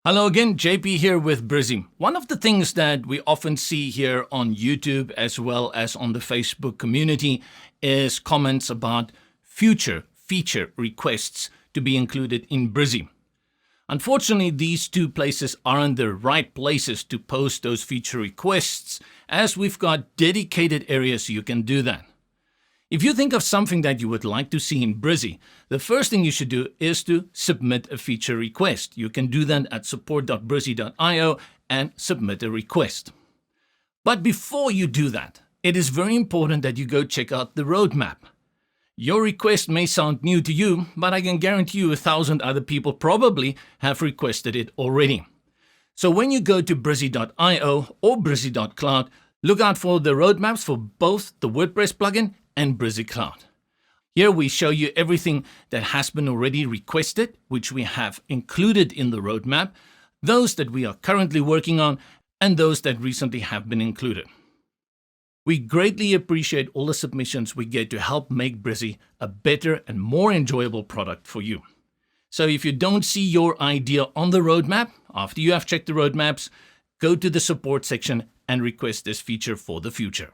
Hello again, JP here with Brizy. One of the things that we often see here on YouTube as well as on the Facebook community is comments about future feature requests to be included in Brizy. Unfortunately, these two places aren't the right places to post those feature requests, as we've got dedicated areas you can do that. If you think of something that you would like to see in Brizy, the first thing you should do is to submit a feature request. You can do that at support.brizy.io and submit a request. But before you do that, it is very important that you go check out the roadmap. Your request may sound new to you, but I can guarantee you 1,000 other people probably have requested it already. So when you go to brizy.io or brizy.cloud, look out for the roadmaps for both the WordPress plugin and Brizy Cloud. Here we show you everything that has been already requested, which we have included in the roadmap, those that we are currently working on, and those that recently have been included. We greatly appreciate all the submissions we get to help make Brizy a better and more enjoyable product for you. So if you don't see your idea on the roadmap, after you have checked the roadmaps, go to the support section and request this feature for the future.